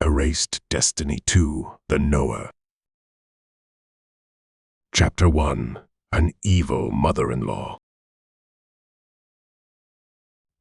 Erased Destiny 2, The Knower. Chapter 1, An Evil Mother-in-Law.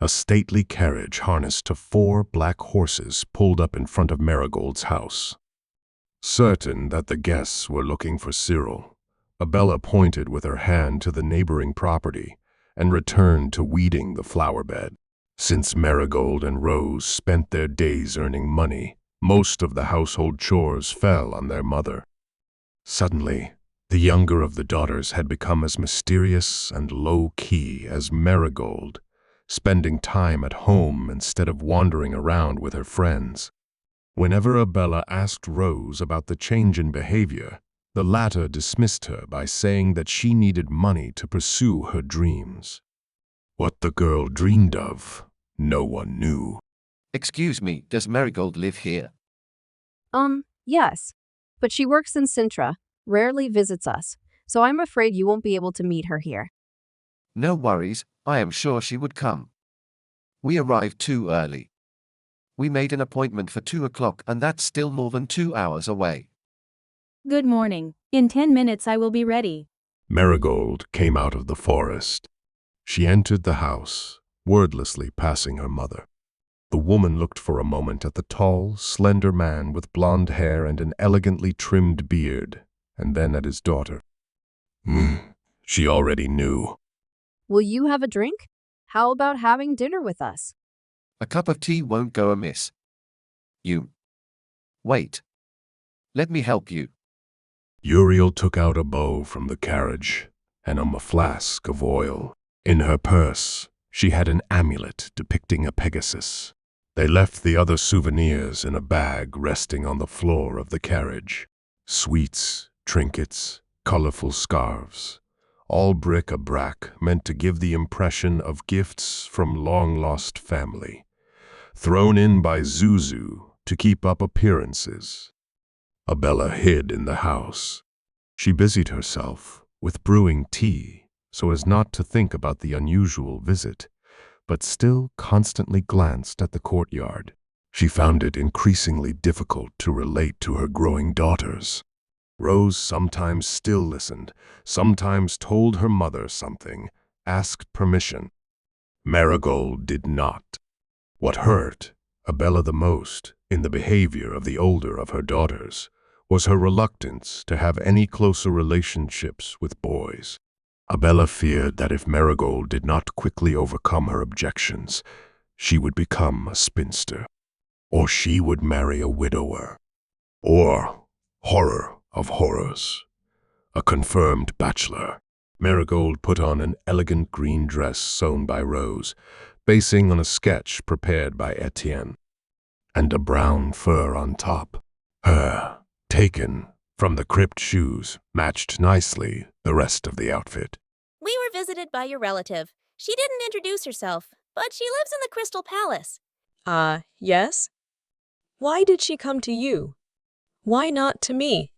A stately carriage harnessed to 4 black horses pulled up in front of Merigold's house. Certain that the guests were looking for Cyril, Abella pointed with her hand to the neighboring property and returned to weeding the flower bed. Since Merigold and Rose spent their days earning money, most of the household chores fell on their mother. Suddenly, the younger of the daughters had become as mysterious and low-key as Merigold, spending time at home instead of wandering around with her friends. Whenever Abella asked Rose about the change in behavior, the latter dismissed her by saying that she needed money to pursue her dreams. What the girl dreamed of, no one knew. Excuse me, does Merigold live here? Yes. But she works in Sintra, rarely visits us, so I'm afraid you won't be able to meet her here. No worries, I am sure she would come. We arrived too early. We made an appointment for 2 o'clock and that's still more than 2 hours away. Good morning. In 10 minutes I will be ready. Merigold came out of the forest. She entered the house, wordlessly passing her mother. The woman looked for a moment at the tall, slender man with blonde hair and an elegantly trimmed beard, and then at his daughter. She already knew. Will you have a drink? How about having dinner with us? A cup of tea won't go amiss. Wait. Let me help you. Uriel took out a bow from the carriage and a flask of oil. In her purse, she had an amulet depicting a Pegasus. They left the other souvenirs in a bag resting on the floor of the carriage. Sweets, trinkets, colorful scarves, all bric-a-brac meant to give the impression of gifts from long-lost family, thrown in by Zuzu to keep up appearances. Abella hid in the house. She busied herself with brewing tea so as not to think about the unusual visit, but still constantly glanced at the courtyard. She found it increasingly difficult to relate to her growing daughters. Rose sometimes still listened, sometimes told her mother something, asked permission. Merigold did not. What hurt Abella the most in the behavior of the older of her daughters was her reluctance to have any closer relationships with boys. Abella feared that if Merigold did not quickly overcome her objections, she would become a spinster, or she would marry a widower, or, horror of horrors, a confirmed bachelor. Merigold put on an elegant green dress sewn by Rose, basing on a sketch prepared by Etien, and a brown fur on top. Her, taken from the crypt shoes, matched nicely the rest of the outfit. We were visited by your relative. She didn't introduce herself, but she lives in the Crystal Palace. Yes? Why did she come to you? Why not to me?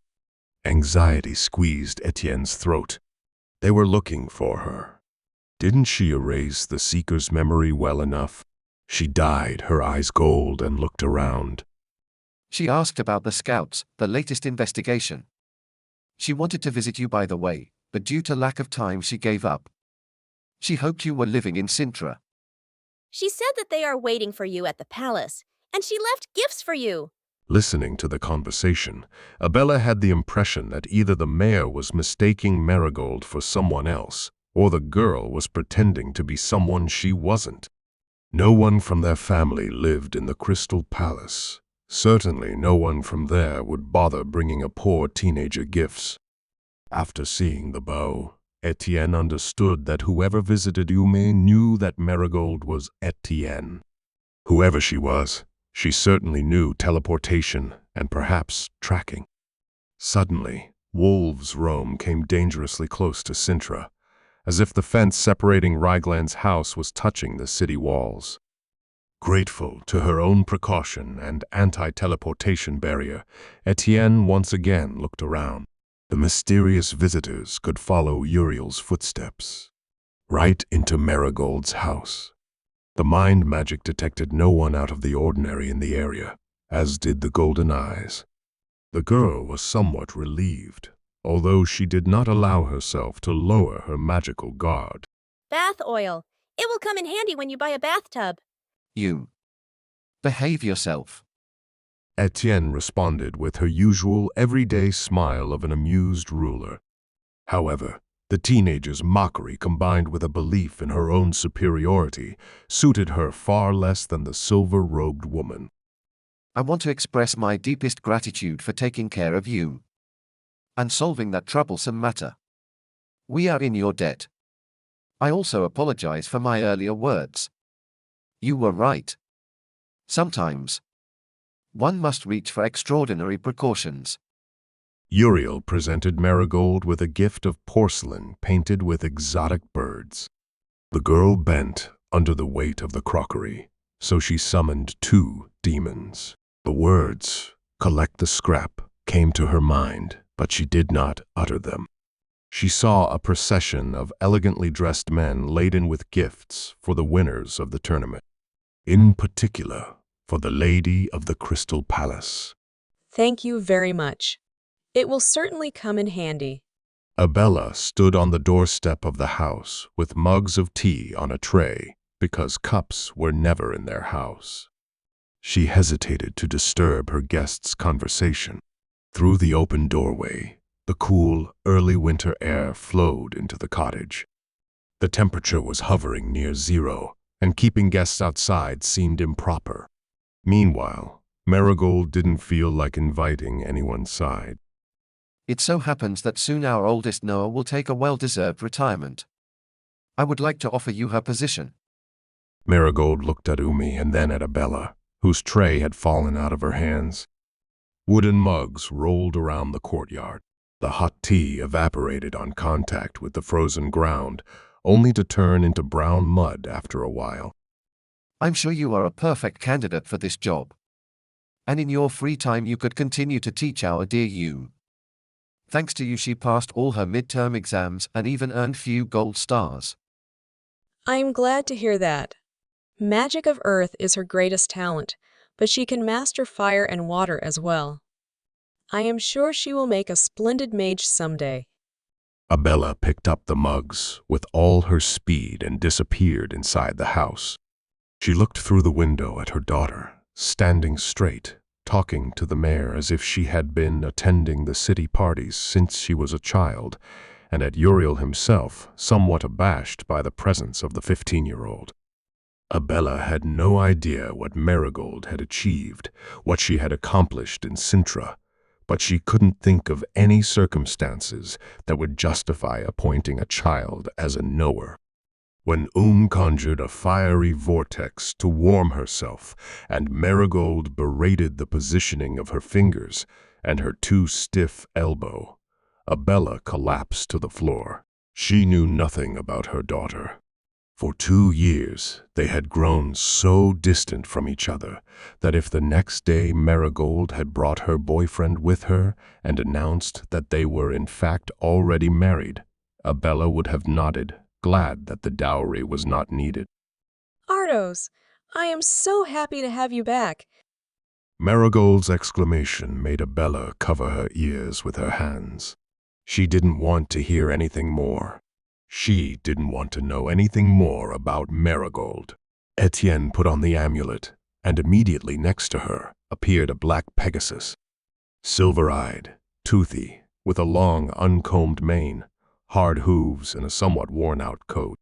Anxiety squeezed Etienne's throat. They were looking for her. Didn't she erase the seeker's memory well enough? She dyed her eyes gold and looked around. She asked about the scouts, the latest investigation. She wanted to visit you by the way, but due to lack of time she gave up. She hoped you were living in Sintra. She said that they are waiting for you at the palace, and she left gifts for you. Listening to the conversation, Abella had the impression that either the mayor was mistaking Merigold for someone else, or the girl was pretending to be someone she wasn't. No one from their family lived in the Crystal Palace. Certainly no one from there would bother bringing a poor teenager gifts. After seeing the bow, Etien understood that whoever visited Yume knew that Merigold was Etien. Whoever she was, she certainly knew teleportation and perhaps tracking. Suddenly, wolves' roam came dangerously close to Sintra, as if the fence separating Rygland's house was touching the city walls. Grateful to her own precaution and anti-teleportation barrier, Etien once again looked around. The mysterious visitors could follow Uriel's footsteps, right into Merigold's house. The mind magic detected no one out of the ordinary in the area, as did the golden eyes. The girl was somewhat relieved, although she did not allow herself to lower her magical guard. Bath oil. It will come in handy when you buy a bathtub. You. Behave yourself. Etien responded with her usual everyday smile of an amused ruler. However, the teenager's mockery combined with a belief in her own superiority suited her far less than the silver-robed woman. I want to express my deepest gratitude for taking care of you and solving that troublesome matter. We are in your debt. I also apologize for my earlier words. You were right. Sometimes one must reach for extraordinary precautions. Uriel presented Merigold with a gift of porcelain painted with exotic birds. The girl bent under the weight of the crockery, so she summoned 2 demons. The words, "Collect the scrap," came to her mind, but she did not utter them. She saw a procession of elegantly dressed men laden with gifts for the winners of the tournament. In particular, for the Lady of the Crystal Palace. Thank you very much. It will certainly come in handy. Abella stood on the doorstep of the house with mugs of tea on a tray because cups were never in their house. She hesitated to disturb her guest's conversation. Through the open doorway, the cool, early winter air flowed into the cottage. The temperature was hovering near 0, and keeping guests outside seemed improper. Meanwhile, Merigold didn't feel like inviting anyone's side. It so happens that soon our oldest Noah will take a well-deserved retirement. I would like to offer you her position. Merigold looked at Umi and then at Abella, whose tray had fallen out of her hands. Wooden mugs rolled around the courtyard. The hot tea evaporated on contact with the frozen ground, only to turn into brown mud after a while. I'm sure you are a perfect candidate for this job. And in your free time you could continue to teach our dear you. Thanks to you she passed all her midterm exams and even earned few gold stars. I am glad to hear that. Magic of Earth is her greatest talent, but she can master fire and water as well. I am sure she will make a splendid mage someday. Abella picked up the mugs with all her speed and disappeared inside the house. She looked through the window at her daughter, standing straight, talking to the mayor as if she had been attending the city parties since she was a child, and at Uriel himself, somewhat abashed by the presence of the 15-year-old. Abella had no idea what Merigold had achieved, what she had accomplished in Sintra, but she couldn't think of any circumstances that would justify appointing a child as a knower. When conjured a fiery vortex to warm herself, and Merigold berated the positioning of her fingers and her too stiff elbow, Abella collapsed to the floor. She knew nothing about her daughter. For 2 years, they had grown so distant from each other that if the next day Merigold had brought her boyfriend with her and announced that they were in fact already married, Abella would have nodded, glad that the dowry was not needed. Ardos, I am so happy to have you back. Merigold's exclamation made Abella cover her ears with her hands. She didn't want to hear anything more. She didn't want to know anything more about Merigold. Etien put on the amulet, and immediately next to her appeared a black Pegasus. Silver-eyed, toothy, with a long, uncombed mane, hard hooves, and a somewhat worn-out coat.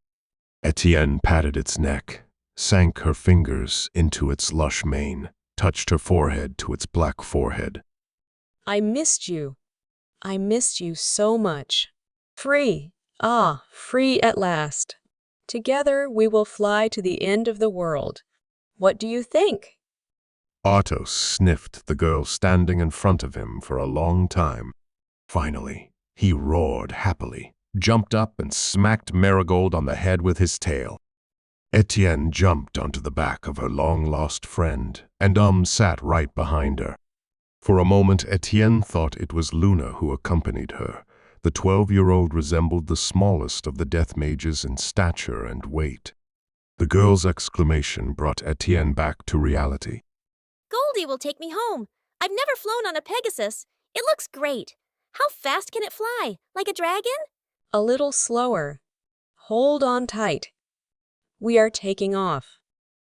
Etien patted its neck, sank her fingers into its lush mane, touched her forehead to its black forehead. I missed you. I missed you so much. Free. Free at last. Together we will fly to the end of the world. What do you think? Artos sniffed the girl standing in front of him for a long time. Finally, he roared happily, jumped up and smacked Merigold on the head with his tail. Etien jumped onto the back of her long-lost friend, and sat right behind her. For a moment, Etien thought it was Luna who accompanied her. The 12-year-old resembled the smallest of the death mages in stature and weight. The girl's exclamation brought Etien back to reality. Goldie will take me home. I've never flown on a Pegasus. It looks great. How fast can it fly? Like a dragon? A little slower. Hold on tight. We are taking off.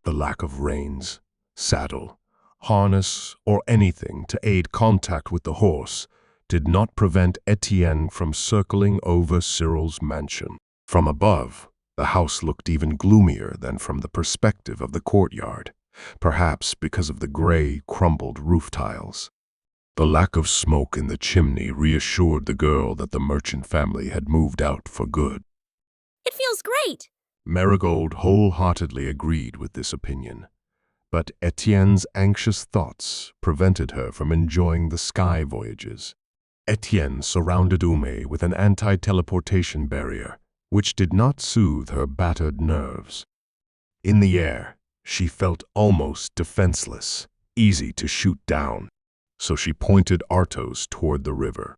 The lack of reins, saddle, harness, or anything to aid contact with the horse did not prevent Etien from circling over Cyril's mansion. From above, the house looked even gloomier than from the perspective of the courtyard, perhaps because of the gray, crumbled roof tiles. The lack of smoke in the chimney reassured the girl that the merchant family had moved out for good. It feels great. Merigold wholeheartedly agreed with this opinion, but Etienne's anxious thoughts prevented her from enjoying the sky voyages. Etien surrounded Ume with an anti-teleportation barrier, which did not soothe her battered nerves. In the air, she felt almost defenseless, easy to shoot down, so she pointed Artos toward the river.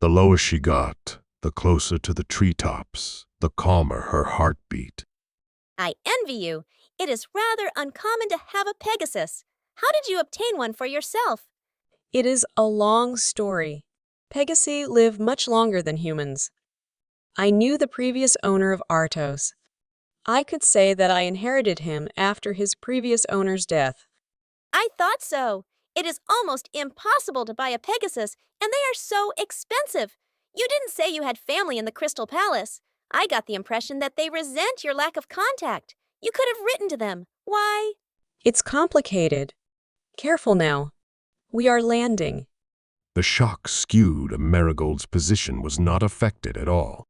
The lower she got, the closer to the treetops, the calmer her heart beat. I envy you. It is rather uncommon to have a Pegasus. How did you obtain one for yourself? It is a long story. Pegasi live much longer than humans. I knew the previous owner of Artos. I could say that I inherited him after his previous owner's death. I thought so. It is almost impossible to buy a Pegasus, and they are so expensive. You didn't say you had family in the Crystal Palace. I got the impression that they resent your lack of contact. You could have written to them. Why? It's complicated. Careful now. We are landing. The shock skewed Merigold's position was not affected at all.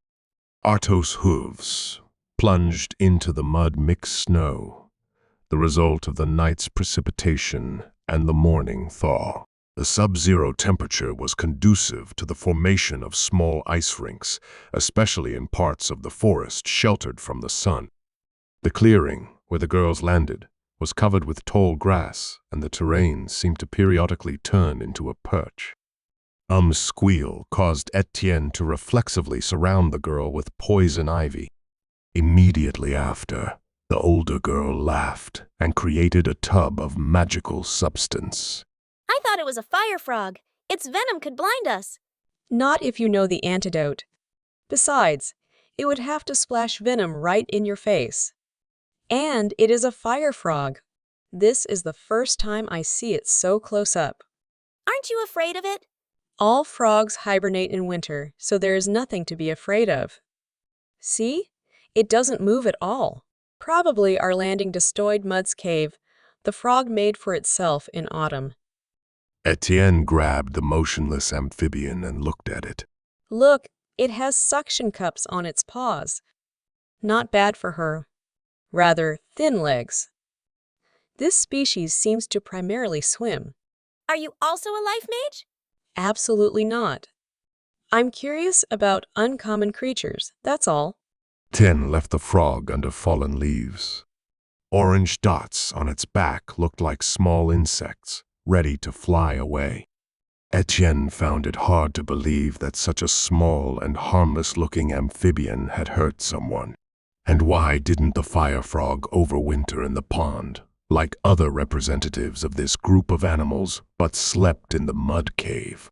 Artos' hooves plunged into the mud-mixed snow, the result of the night's precipitation and the morning thaw. The sub-zero temperature was conducive to the formation of small ice rinks, especially in parts of the forest sheltered from the sun. The clearing, where the girls landed, was covered with tall grass, and the terrain seemed to periodically turn into a perch. Squeal caused Etien to reflexively surround the girl with poison ivy. Immediately after, the older girl laughed and created a tub of magical substance. I thought it was a fire frog. Its venom could blind us. Not if you know the antidote. Besides, it would have to splash venom right in your face. And it is a fire frog. This is the first time I see it so close up. Aren't you afraid of it? All frogs hibernate in winter, so there is nothing to be afraid of. See? It doesn't move at all. Probably our landing destroyed Mud's cave, the frog made for itself in autumn. Etien grabbed the motionless amphibian and looked at it. Look, it has suction cups on its paws. Not bad for her. Rather thin legs. This species seems to primarily swim. Are you also a life mage? Absolutely not. I'm curious about uncommon creatures, that's all. Etien left the frog under fallen leaves. Orange dots on its back looked like small insects, ready to fly away. Etien found it hard to believe that such a small and harmless-looking amphibian had hurt someone. And why didn't the fire frog overwinter in the pond, like other representatives of this group of animals, but slept in the mud cave?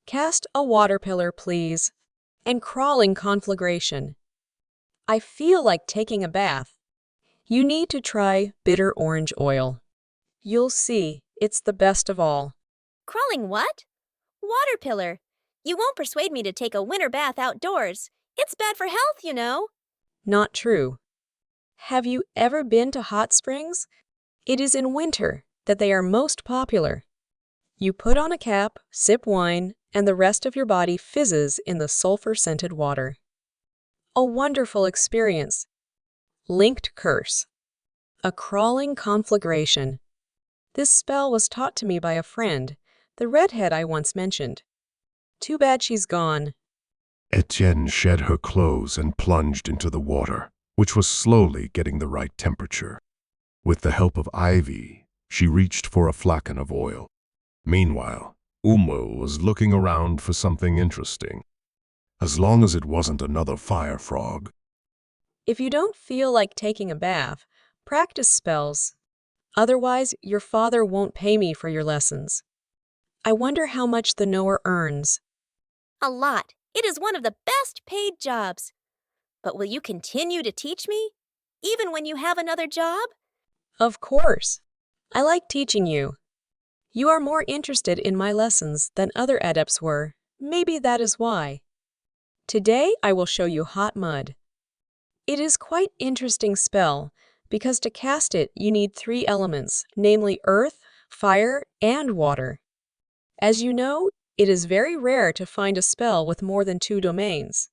Cast a water pillar, please. And crawling conflagration. I feel like taking a bath. You need to try bitter orange oil. You'll see, it's the best of all. Crawling what? Water pillar. You won't persuade me to take a winter bath outdoors. It's bad for health, you know. Not true. Have you ever been to hot springs? It is in winter that they are most popular. You put on a cap, sip wine, and the rest of your body fizzes in the sulfur-scented water. A wonderful experience. Linked curse. A crawling conflagration. This spell was taught to me by a friend, the redhead I once mentioned. Too bad she's gone. Etien shed her clothes and plunged into the water, which was slowly getting the right temperature. With the help of Ivy, she reached for a flagon of oil. Meanwhile, Umo was looking around for something interesting. As long as it wasn't another fire frog. If you don't feel like taking a bath, practice spells. Otherwise, your father won't pay me for your lessons. I wonder how much the knower earns. A lot. It is one of the best paid jobs. But will you continue to teach me? Even when you have another job? Of course. I like teaching you. You are more interested in my lessons than other adepts were. Maybe that is why. Today I will show you hot mud. It is quite interesting spell because to cast it you need 3 elements, namely earth, fire, and water. As you know, it is very rare to find a spell with more than 2 domains.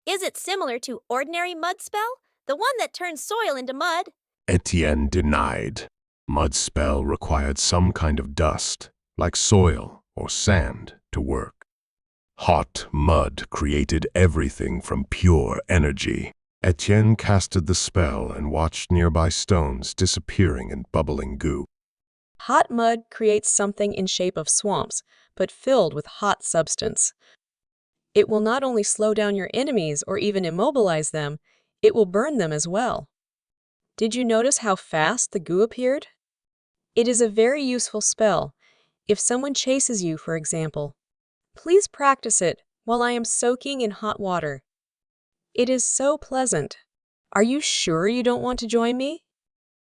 Is it similar to ordinary mud spell? The one that turns soil into mud? Etien denied. Mud spell required some kind of dust, like soil or sand, to work. Hot mud created everything from pure energy. Etien casted the spell and watched nearby stones disappearing in bubbling goo. Hot mud creates something in shape of swamps, but filled with hot substance. It will not only slow down your enemies or even immobilize them, it will burn them as well. Did you notice how fast the goo appeared? It is a very useful spell. If someone chases you, for example, please practice it while I am soaking in hot water. It is so pleasant. Are you sure you don't want to join me?